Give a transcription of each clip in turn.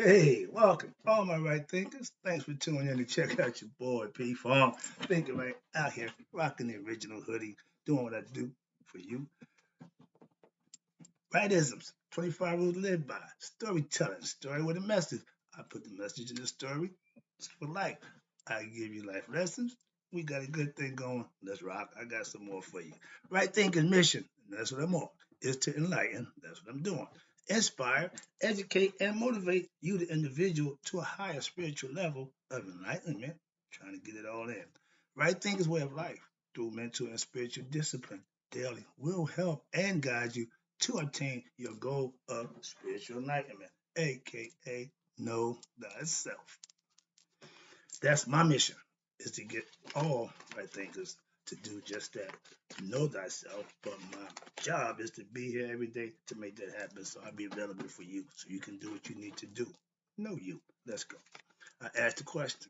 Hey, welcome, all my right thinkers. Thanks for tuning in to check out your boy P Fong. Thinking right out here, rocking the original hoodie, doing what I do for you. Rightisms, 25 rules to live by. Storytelling, story with a message. I put the message in the story. It's for life. I give you life lessons. We got a good thing going. Let's rock. I got some more for you. Right thinking mission. That's what I'm on. Is to enlighten. That's what I'm doing. Inspire, educate, and motivate you, the individual, to a higher spiritual level of enlightenment. Trying to get it all in. Right thinking's way of life through mental and spiritual discipline daily will help and guide you to attain your goal of spiritual enlightenment, aka know thyself. That's my mission, is to get all right thinkers to do just that, to know thyself. But my job is to be here every day to make that happen. So I'll be available for you so you can do what you need to do. Know you. Let's go. I asked the question,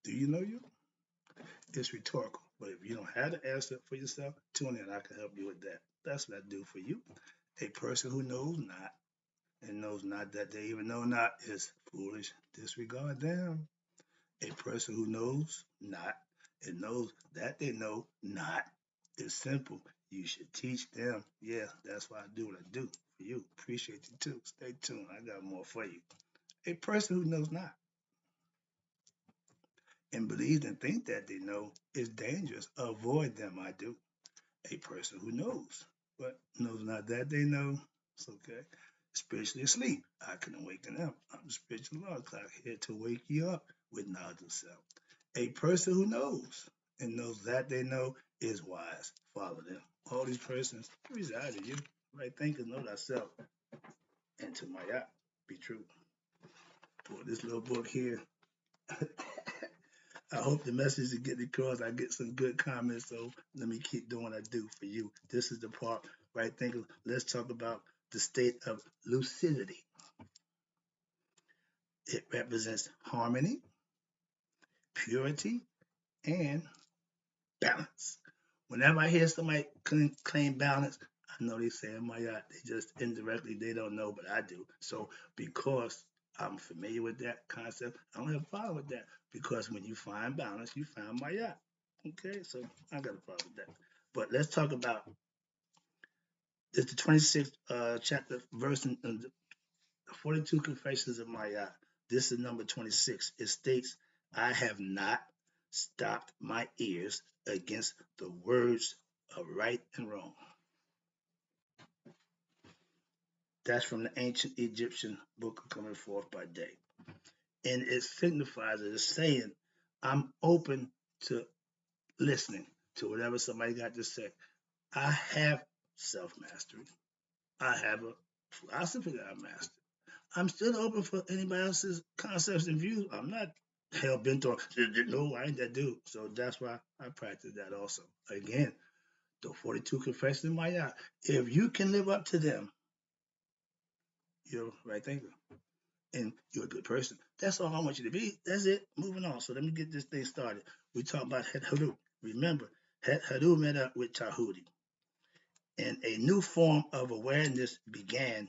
do you know you? It's rhetorical. But if you don't have the answer for yourself, tune in. I can help you with that. That's what I do for you. A person who knows not and knows not that they even know not is foolish. Disregard them. A person who knows not and knows that they know not is simple. You should teach them. Yeah, that's why I do what I do for you. Appreciate you too. Stay tuned. I got more for you. A person who knows not and believes and thinks that they know is dangerous. Avoid them. I do. A person who knows but knows not that they know. It's okay. Spiritually asleep. I can awaken them. I'm the spiritual law clock here to wake you up with knowledge of self. A person who knows and knows that they know is wise. Follow them. All these persons reside in you. Right thinkers know thyself and to my yacht. Be true. For this little book here, I hope the message is getting across. I get some good comments, so let me keep doing what I do for you. This is the part, right thinkers. Let's talk about the state of lucidity. It represents harmony, purity, and balance. Whenever I hear somebody claim balance, I know they say, my God, they just indirectly, they don't know, but I do. So because I'm familiar with that concept, I don't have a problem with that. Because when you find balance, you find my yacht. Okay, so I got a problem with that. But let's talk about this, the 26th chapter, verse in the 42 Confessions of my yacht. This is number 26. It states, I have not stopped my ears against the words of right and wrong. That's from the ancient Egyptian book coming forth by day. And it signifies, it is saying, I'm open to listening to whatever somebody got to say. I have self mastery. I have a philosophy that I mastered. I'm still open for anybody else's concepts and views. I'm not hell bent on, no, I ain't that dude. So that's why I practice that also. Again, the 42 Confessions of my yacht. If you can live up to them, you're a right thinker and you're a good person. That's all I want you to be. That's it. Moving on. So let me get this thing started. We talk about Het Haru. Remember, Het Haru met up with Tahuti, and a new form of awareness began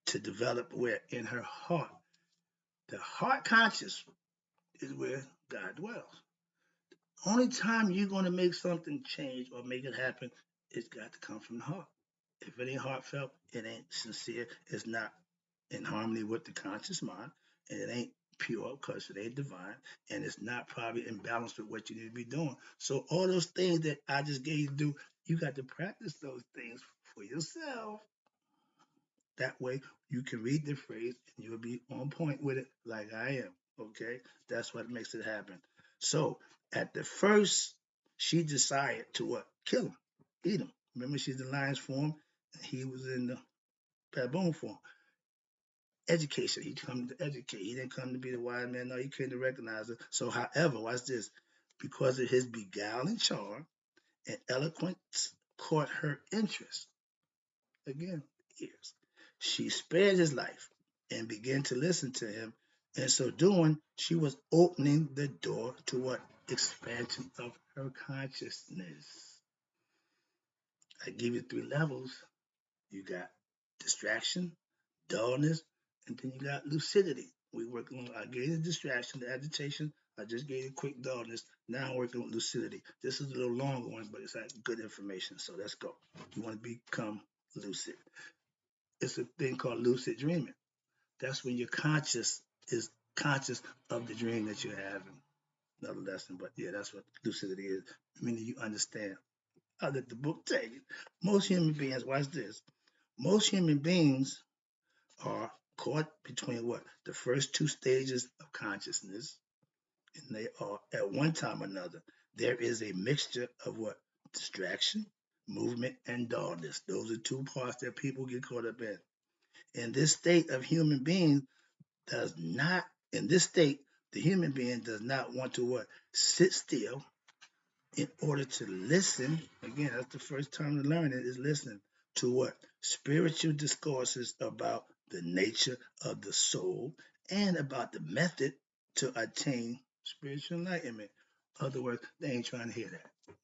to develop where in her heart. The heart conscious is where God dwells. Only time you're going to make something change or make it happen, it's got to come from the heart. If it ain't heartfelt, it ain't sincere, it's not in harmony with the conscious mind, and it ain't pure because it ain't divine, and it's not probably in balance with what you need to be doing. So all those things that I just gave you to do, you got to practice those things for yourself. That way you can read the phrase and you'll be on point with it like I am. Okay? That's what makes it happen. So at the first, she decided to what? Kill him, eat him. Remember, she's in lion's form, and he was in the baboon form. Education. He come to educate. He didn't come to be the wise man. No, he came to recognize it. So, however, watch this. Because of his beguiling charm and eloquence caught her interest. Again, ears. She spared his life and began to listen to him. In so doing, she was opening the door to what? Expansion of her consciousness. I give you three levels. You got distraction, dullness, And then you got lucidity. We work on, I gave the distraction, the agitation. I just gave you quick dullness. Now I'm working with lucidity. This is a little longer one, but it's like good information. So let's go. You want to become lucid. It's a thing called lucid dreaming. That's when your conscious is conscious of the dream that you're having. Another lesson, but yeah, that's what lucidity is. Meaning you understand. I'll let the book tell you. Most human beings, watch this. Most human beings are caught between what? The first two stages of consciousness, and they are at one time or another. There is a mixture of what? Distraction, movement, and dullness. Those are two parts that people get caught up in. In this state of human being does not, in this state, the human being does not want to what? Sit still in order to listen. Again, that's the first time to learn it is listening to what? Spiritual discourses about the nature of the soul and about the method to attain spiritual enlightenment. In other words, they ain't trying to hear that.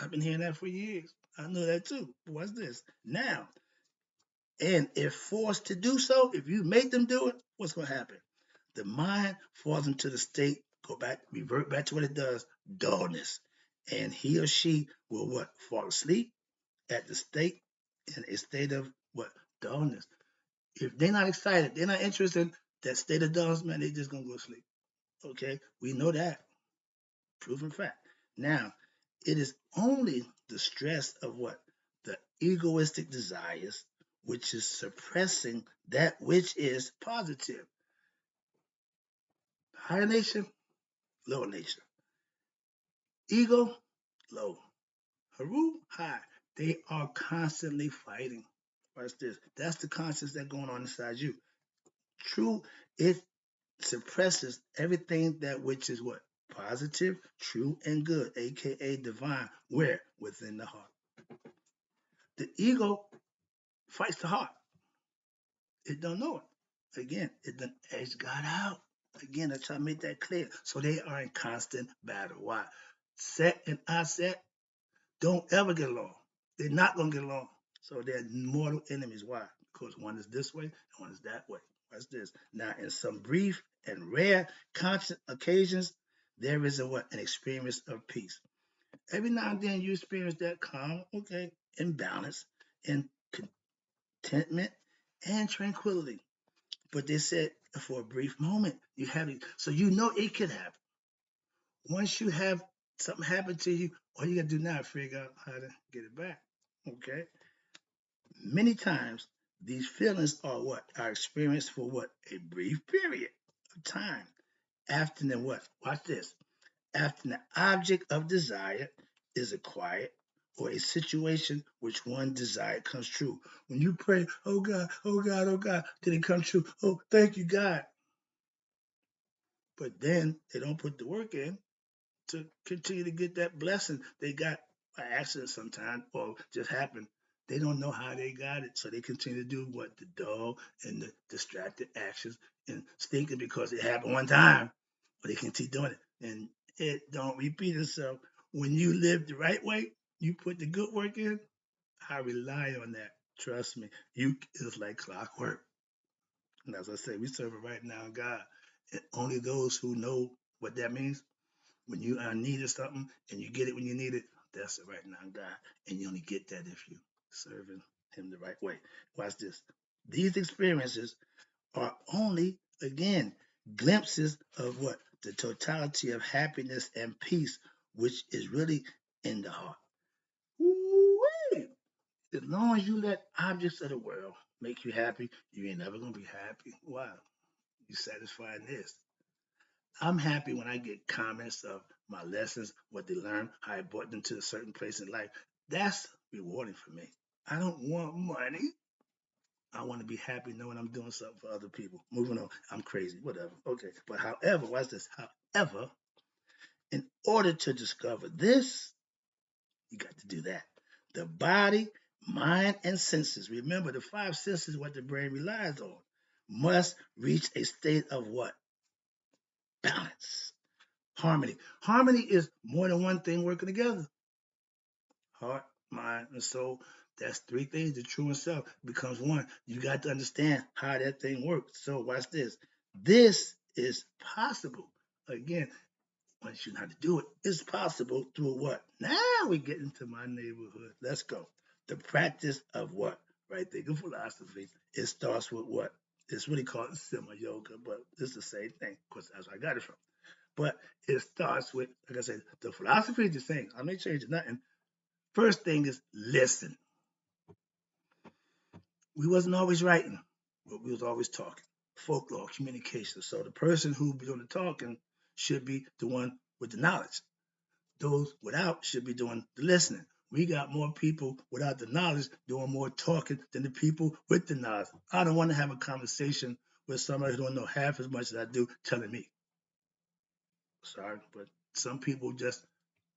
I've been hearing that for years. I know that too. What's this? Now, and if forced to do so, if you make them do it, what's going to happen? The mind falls into the state, go back, revert back to what it does, dullness. And he or she will what? Fall asleep at the state, in a state of what? Dullness. If they're not excited, they're not interested in that state of dullness, man, they just going to go to sleep. Okay? We know that. Proven fact. Now, it is only the stress of what? The egoistic desires, which is suppressing that which is positive. Higher nature, lower nature. Ego, low. Haru, high. They are constantly fighting. Watch this. That's the conscience that's going on inside you. True, it suppresses everything that which is what? Positive, true, and good, aka divine. Where? Within the heart. The ego fights the heart. It don't know it. Again, it done edged God out. Again, I try to make that clear. So they are in constant battle. Why? Set and I set don't ever get along. They're not gonna get along. So they're mortal enemies. Why? Because one is this way and one is that way. What's this? Now, in some brief and rare constant occasions, there is a what? An experience of peace. Every now and then you experience that calm, okay, and balance and contentment and tranquility. But they said for a brief moment you have it. So you know it could happen. Once you have something happen to you, all you gotta do now is figure out how to get it back. Okay. Many times these feelings are what? Are experienced for what? A brief period of time. After the what? Watch this. After the object of desire is acquired or a situation which one desire comes true. When you pray, oh God, oh God, oh God, did it come true? Oh, thank you, God. But then they don't put the work in to continue to get that blessing they got by accident sometimes or just happened. They don't know how they got it, so they continue to do what? The dull and the distracted actions and thinking because it happened one time, but they continue doing it. And it don't repeat itself. When you live the right way, you put the good work in, I rely on that. Trust me. It's like clockwork. And as I say, we serve a right now God. And only those who know what that means when you are in need of something and you get it when you need it, that's the right now God. And you only get that if you serving him the right way. Watch this. These experiences are only, again, glimpses of what? The totality of happiness and peace, which is really in the heart. Woo-wee! As long as you let objects of the world make you happy, you ain't never gonna be happy. Why? You satisfied this. I'm happy when I get comments of my lessons, what they learn, how I brought them to a certain place in life. That's rewarding for me. I don't want money. I want to be happy knowing I'm doing something for other people. Moving on. I'm crazy. Whatever. Okay. But however, watch this. However, in order to discover this, you got to do that. The body, mind, and senses. Remember, the five senses, what the brain relies on, must reach a state of what? Balance. Harmony. Harmony is more than one thing working together. Heart, mind, and soul. That's three things. The true and self becomes one. You got to understand how that thing works. So watch this. This is possible. Again, once you know how to do it, it's possible through what? Now we get into my neighborhood. Let's go. The practice of what? Right thinking philosophy. It starts with what? It's really called Sima Yoga, but it's the same thing. Of course, that's where I got it from. But it starts with, like I said, the philosophy is the same. I may change nothing. First thing is listen. We wasn't always writing, but we was always talking. Folklore, communication. So the person who be doing the talking should be the one with the knowledge. Those without should be doing the listening. We got more people without the knowledge doing more talking than the people with the knowledge. I don't want to have a conversation with somebody who don't know half as much as I do telling me. Sorry, but some people just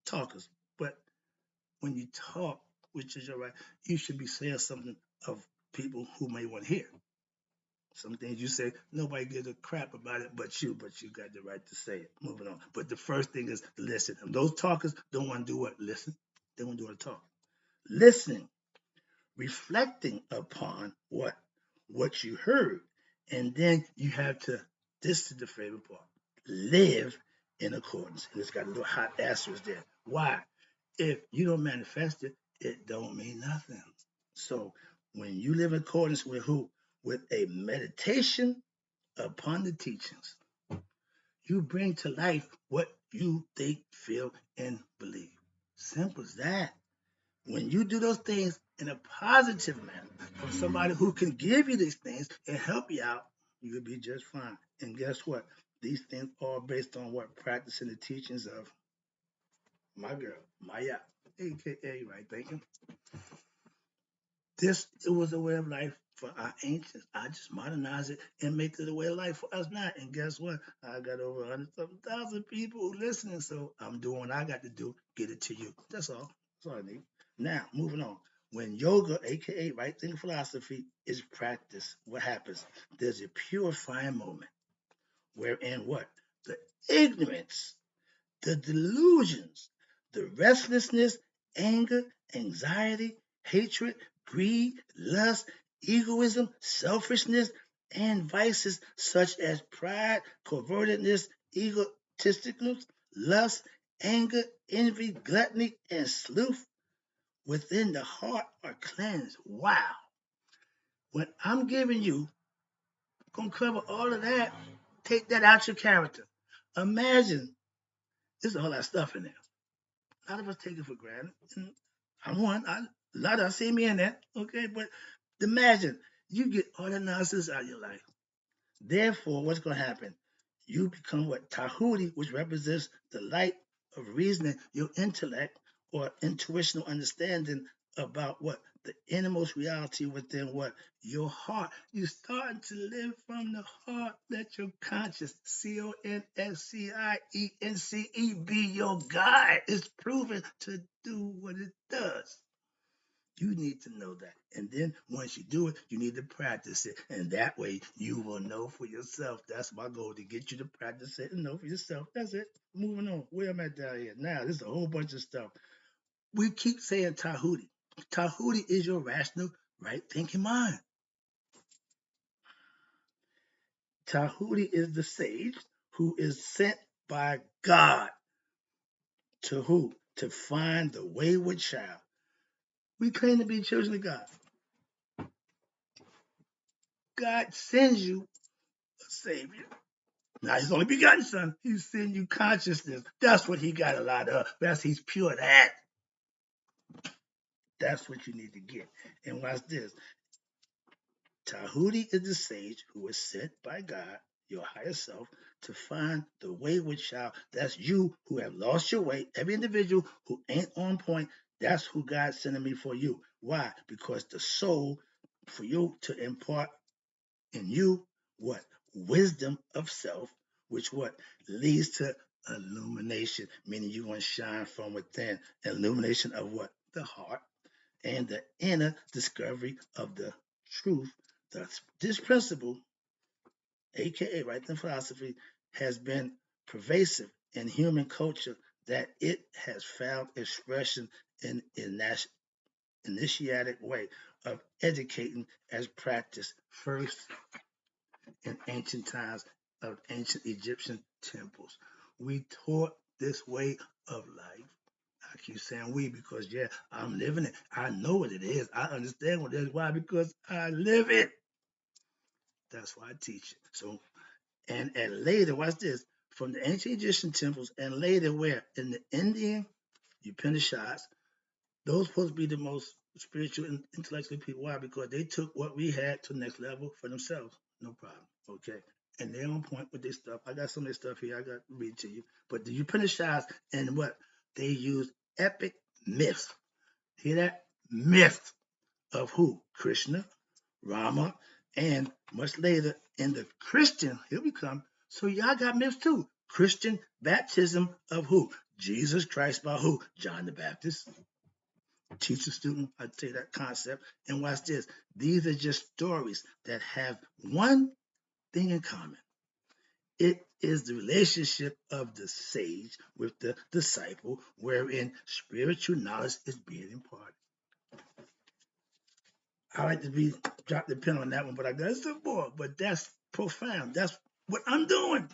talkers. But when you talk, which is your right, you should be saying something of people who may want to hear. Some things you say, nobody gives a crap about it but you got the right to say it. Moving on. But the first thing is listen. And those talkers don't want to do what? Listen. They want to do what? Talk. Listening, reflecting upon what? What you heard. And then you have to, this is the favorite part, live in accordance. And it's got a little hot asterisk there. Why? If you don't manifest it, it don't mean nothing. So when you live in accordance with who? With a meditation upon the teachings, you bring to life what you think, feel, and believe. Simple as that. When you do those things in a positive manner from somebody who can give you these things and help you out, you'll be just fine. And guess what? These things are based on what? Practicing the teachings of my girl, Maya, aka right thinking. This it was a way of life for our ancients. I just modernize it and make it a way of life for us now. And guess what? I got over 100,000 people who listening, so I'm doing what I got to do. Get it to you. That's all. That's all I need. Now, moving on. When yoga, aka right thinking philosophy, is practiced, what happens? There's a purifying moment wherein what? The ignorance, the delusions, the restlessness, anger, anxiety, hatred, greed, lust, egoism, selfishness, and vices such as pride, covetedness, egotisticness, lust, anger, envy, gluttony, and sloth within the heart are cleansed. Wow. When I'm giving you, gonna cover all of that, take that out your character. Imagine there's all that stuff in there. A lot of us take it for granted. And I'm one. A lot of us see me in that. Okay, but imagine you get all the nonsense out of your life. Therefore, what's going to happen? You become what? Tahuti, which represents the light of reasoning, your intellect or intuitional understanding about what? The innermost reality within what? Your heart. You're starting to live from the heart. Let your conscious, CONSCIENCE, be your guide. It's proven to do what it does. You need to know that. And then once you do it, you need to practice it. And that way you will know for yourself. That's my goal, to get you to practice it and know for yourself. That's it. Moving on. Where am I down here? Now, there's a whole bunch of stuff. We keep saying Tahuti. Tahuti is your rational, right thinking mind. Tahuti is the sage who is sent by God to who? To find the wayward child. We claim to be children of God. God sends you a savior. Now, his only begotten son, he's sending you consciousness. That's what he got a lot of. He's pure that. That's what you need to get. And watch this. Tahuti is the sage who was sent by God, your higher self, to find the wayward child. That's you who have lost your way. Every individual who ain't on point, that's who God's sending me for you. Why? Because the soul, for you to impart in you what? Wisdom of self, which what? Leads to illumination, meaning you're going to shine from within. Illumination of what? The heart, and the inner discovery of the truth. This principle, aka right thinking philosophy, has been pervasive in human culture, that it has found expression in initiatic way of educating as practiced first in ancient times of ancient Egyptian temples. We taught this way of life. I keep saying we because, yeah, I'm living it. I know what it is. I understand what it is. Why? Because I live it. That's why I teach it. So, and later, watch this, from the ancient Egyptian temples and later where? In the Indian Upanishads, those supposed to be the most spiritual and intellectual people. Why? Because they took what we had to the next level for themselves. No problem. Okay. And they're on point with this stuff. I got some of this stuff here. I got to read to you. But the Upanishads and what? They use epic myths. Hear that? Myth of who? Krishna, Rama, and much later in the Christian, here we come. So y'all got myths too. Christian baptism of who? Jesus Christ by who? John the Baptist. Teach a student how to take that concept. And watch this. These are just stories that have one thing in common. It is the relationship of the sage with the disciple, wherein spiritual knowledge is being imparted. I like to drop the pin on that one, but I got some more. But that's profound. That's what I'm doing.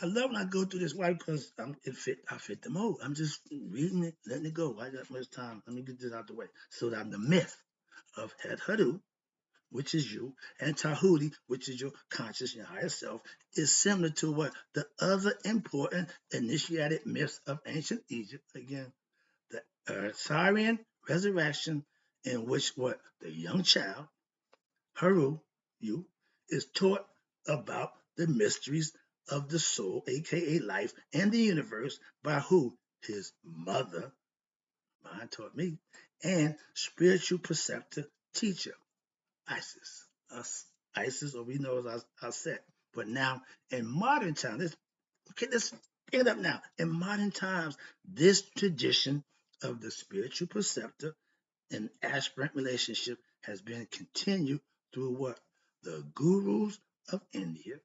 I love when I go through this. Why? Because I fit the mode. I'm just reading it, letting it go. I got much time. Let me get this out the way. So that the myth of Het Hadu, which is you, and Tahuti, which is your conscious, your higher self, is similar to what the other important initiated myths of ancient Egypt. Again, the Syrian resurrection, in which what the young child, Haru, you, is taught about the mysteries of the soul, aka life, and the universe by who? His mother, mine taught me, and spiritual preceptor teacher, Isis. Us, Isis, or we know as our set. But now, in modern times, let's pick it up now. In modern times, this tradition of the spiritual preceptor and aspirant relationship has been continued through what? The gurus of India,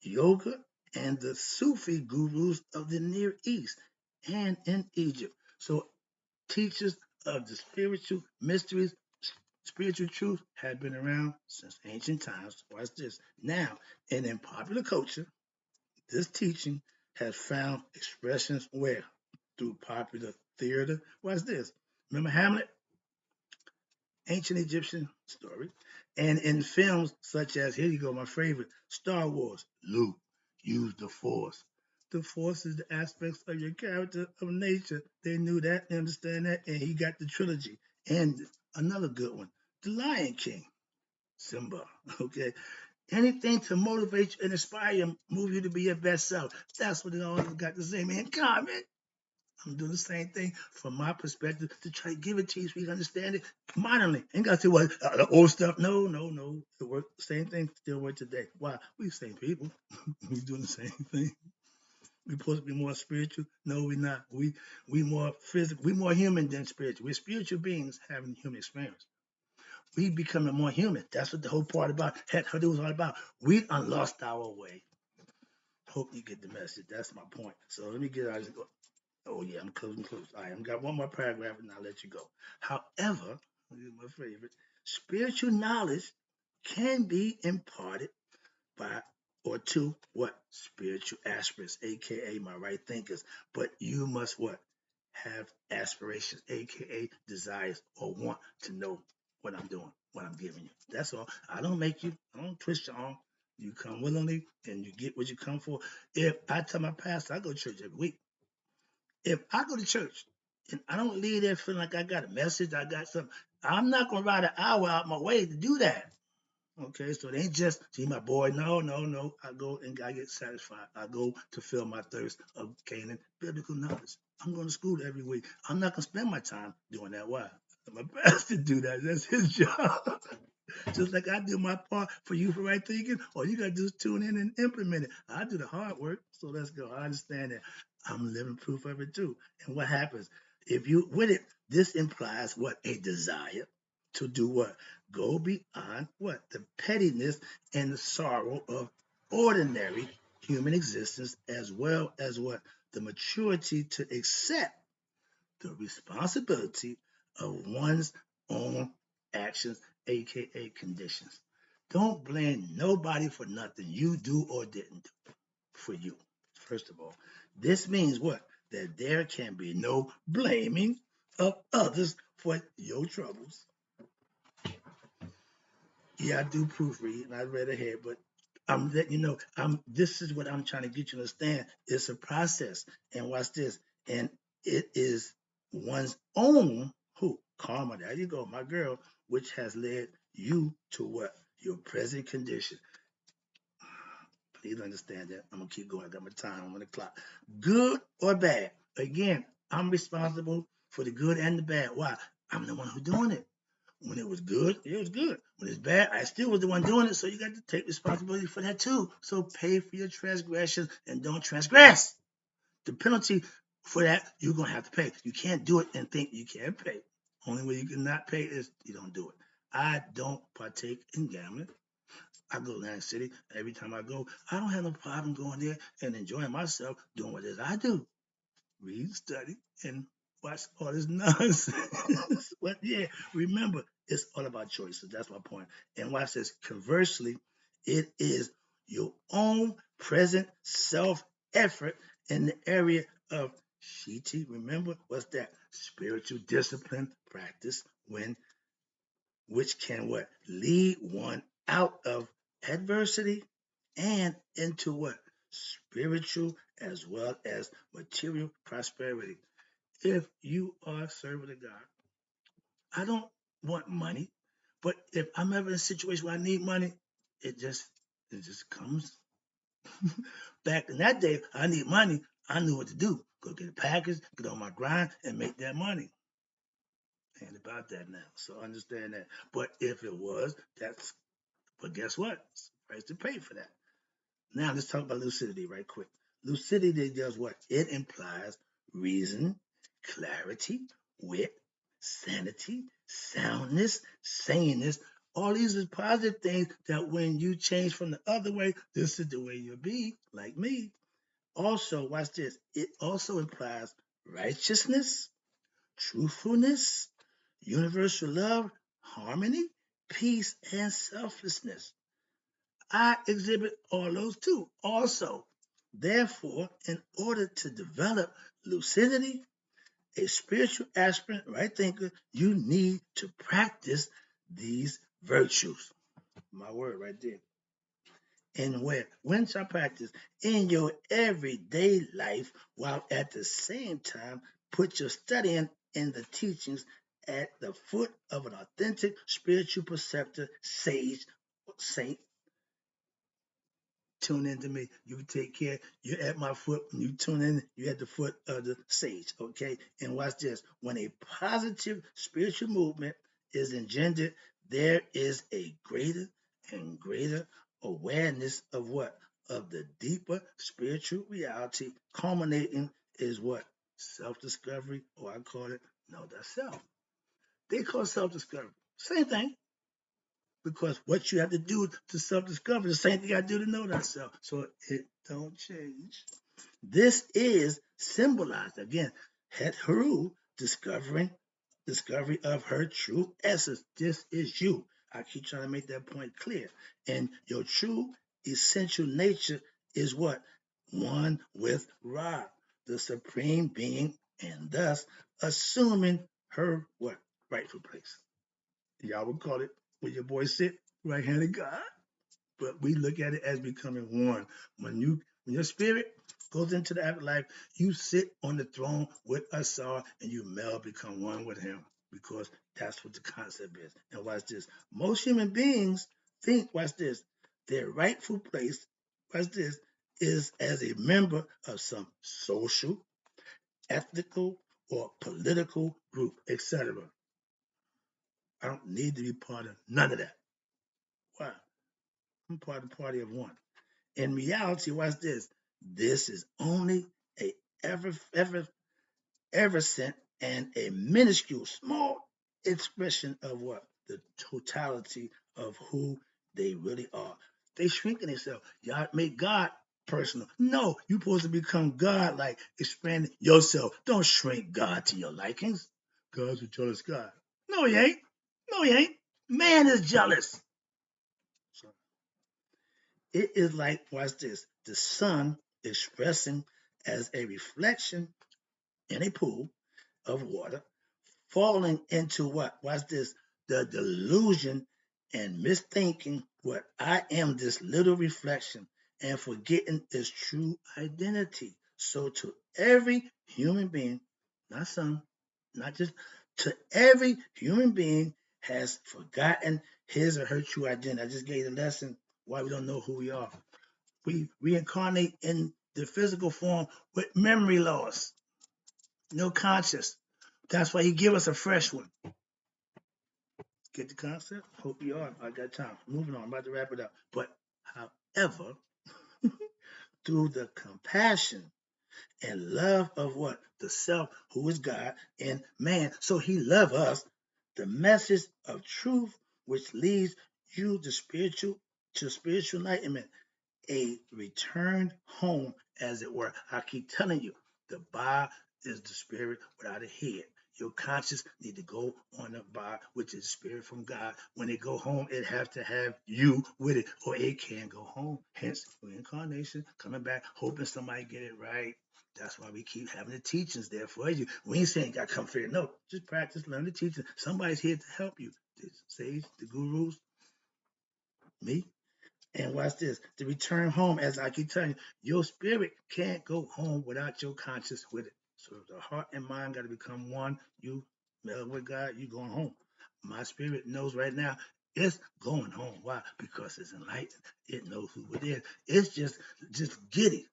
yoga, and the Sufi gurus of the Near East and in Egypt. So teachers of the spiritual mysteries, spiritual truth have been around since ancient times. Watch this. Now, and in popular culture, this teaching has found expressions where? Through popular theater. Watch this. Remember Hamlet? Ancient Egyptian story. And in films such as, here you go, my favorite, Star Wars, Luke, use the Force. The Force is the aspects of your character of nature. They knew that, they understand that, and he got the trilogy. And another good one, The Lion King, Simba, okay? Anything to motivate you and inspire you, move you to be your best self. That's what it all got the same in common. I'm doing the same thing from my perspective to try to give it to you so you can understand it modernly. Ain't got to say, well, the old stuff. No, no, no. It worked. Same thing still work today. Why? We the same people. We doing the same thing. We supposed to be more spiritual. No, we're not. We more physical. We more human than spiritual. We're spiritual beings having human experience. We becoming more human. That's what the whole part about Het Hadu was all about. We unlost our way. Hope you get the message. That's my point. So let me get out of this. Oh yeah, I'm close. All right, I've got one more paragraph and I'll let you go. However, this is my favorite. Spiritual knowledge can be imparted by or to what? Spiritual aspirants, aka my right thinkers. But you must what? Have aspirations, aka desires, or want to know what I'm doing, what I'm giving you. That's all. I don't make you, I don't twist your arm. You come willingly and you get what you come for. If I tell my pastor, I go to church every week. If I go to church and I don't leave there feeling like I got a message, I got something, I'm not gonna ride an hour out my way to do that. Okay, so it ain't just see my boy. No, no, no. I go and I get satisfied. I go to fill my thirst of gaining biblical knowledge. I'm going to school every week. I'm not gonna spend my time doing that. Why? My pastor do that. That's his job. Just like I do my part for you for right thinking, all you gotta do is tune in and implement it. I do the hard work, so let's go. I understand that. I'm living proof of it too. And what happens if you with it? This implies what? A desire to do what? Go beyond what? The pettiness and the sorrow of ordinary human existence, as well as what? The maturity to accept the responsibility of one's own actions, aka conditions. Don't blame nobody for nothing you do or didn't do for you. First of all, this means what? That there can be no blaming of others for your troubles. Yeah, I do proofread and I read ahead, but I'm letting you know this is what I'm trying to get you to understand. It's a process. And watch this. And it is one's own who? Karma. There you go, my girl, which has led you to what? Your present condition. Please understand that. I'm gonna keep going. I got my time on the clock. Good or bad. Again, I'm responsible for the good and the bad. Why? I'm the one who's doing it. When it was good, it was good. When it's bad, I still was the one doing it. So you got to take responsibility for that too. So pay for your transgressions and don't transgress. The penalty for that, you're going to have to pay. You can't do it and think you can't pay. Only way you cannot pay is you don't do it. I don't partake in gambling. I go to Atlantic City. Every time I go, I don't have no problem going there and enjoying myself doing what it is I do. Read, study, and watch all this nonsense. But yeah, remember, it's all about choices. That's my point. And watch this. Conversely, it is your own present self effort in the area of shiti. Remember, what's that? Spiritual discipline practice when which can what? Lead one out of adversity and into what? Spiritual as well as material prosperity. If you are a servant of God, I don't want money, but if I'm ever in a situation where I need money, it just it just comes. Back in that day, I need money. I knew what to do. Go get a package, get on my grind, and make that money. Ain't about that now. So understand that. But if it was, that's but guess what? It's a price to pay for that. Now let's talk about lucidity right quick. Lucidity does what? It implies reason, clarity, wit, sanity, soundness, saneness. All these are positive things that when you change from the other way, this is the way you'll be, like me. Also, watch this. It also implies righteousness, truthfulness, universal love, harmony, peace, and selflessness. I exhibit all those too. Also, therefore, in order to develop lucidity, a spiritual aspirant, right thinker, you need to practice these virtues. My word right there. And where? When shall practice? In your everyday life, while at the same time put your studying in the teachings at the foot of an authentic spiritual preceptor, sage, saint, tune into me. You take care. You're at my foot. When you tune in, you're at the foot of the sage. Okay? And watch this. When a positive spiritual movement is engendered, there is a greater and greater awareness of what? Of the deeper spiritual reality, culminating is what? Self-discovery, or I call it know thyself. They call it self-discovery. Same thing because what you have to do to self-discover the same thing I do to know thyself. So it don't change. This is symbolized again, Het Haru discovery of her true essence. This is you. I keep trying to make that point clear. And your true essential nature is what? One with Ra, the supreme being, and thus assuming her what? Rightful place. Y'all would call it where your boy sit, right hand of God. But we look at it as becoming one. When your spirit goes into the afterlife, you sit on the throne with Asar and you meld become one with him. Because that's what the concept is. And watch this. Most human beings think, watch this, their rightful place, watch this, is as a member of some social, ethical, or political group, etc. I don't need to be part of none of that. Why? I'm part of the party of one. In reality, watch this. This is only a ever sent and a minuscule, small expression of what? The totality of who they really are. They shrinking themselves. Y'all make God personal. No, you're supposed to become God like expanding yourself. Don't shrink God to your likings. God's a jealous God. No, he ain't. No, he ain't. Man is jealous. So it is like, watch this, the sun expressing as a reflection in a pool of water, falling into what? Watch this, the delusion and misthinking what I am, this little reflection, and forgetting its true identity. So to every human being, not some, not just, to every human being has forgotten his or her true identity. I just gave the lesson why we don't know who we are. We reincarnate in the physical form with memory loss, no conscious. That's why he give us a fresh one. Get the concept? Hope you are. I got time. Moving on. I'm about to wrap it up. But however, through the compassion and love of what? The self who is God and man. So he loves us. The message of truth which leads you to spiritual enlightenment, a return home, as it were. I keep telling you, the bar is the spirit without a head. Your conscience need to go on the bar, which is spirit from God. When it go home, it have to have you with it, or it can't go home. Hence, reincarnation, coming back, hoping somebody get it right. That's why we keep having the teachings there for you. We ain't saying you got to come figure. No, just practice, learn the teaching. Somebody's here to help you. The sage, the gurus, me. And watch this, to return home, as I keep telling you, your spirit can't go home without your conscience with it. So the heart and mind got to become one. You meld with God, you going home. My spirit knows right now it's going home. Why? Because it's enlightened. It knows who it is. It's just giddy.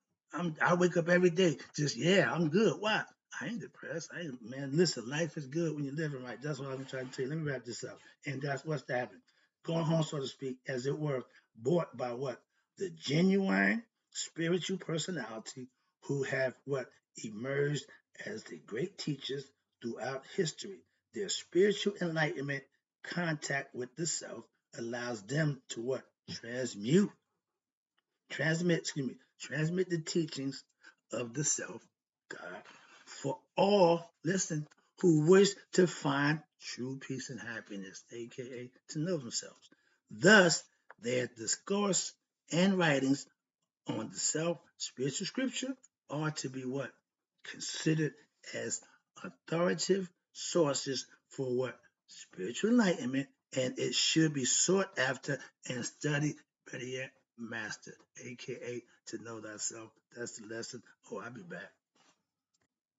I wake up every day, just I'm good. Why? I ain't depressed. Man, listen, life is good when you're living right. That's what I'm trying to tell you. Let me wrap this up. And that's what's happening. Going home, so to speak, as it were, bought by what? The genuine spiritual personality who have what? Emerged as the great teachers throughout history. Their spiritual enlightenment, contact with the self, allows them to what? Transmit the teachings of the self, God, for all, listen, who wish to find true peace and happiness, aka to know themselves. Thus, their discourse and writings on the self, spiritual scripture, are to be what? Considered as authoritative sources for what? Spiritual enlightenment, and it should be sought after and studied, better yet, mastered, aka to know thyself. That's the lesson. Oh, I'll be back.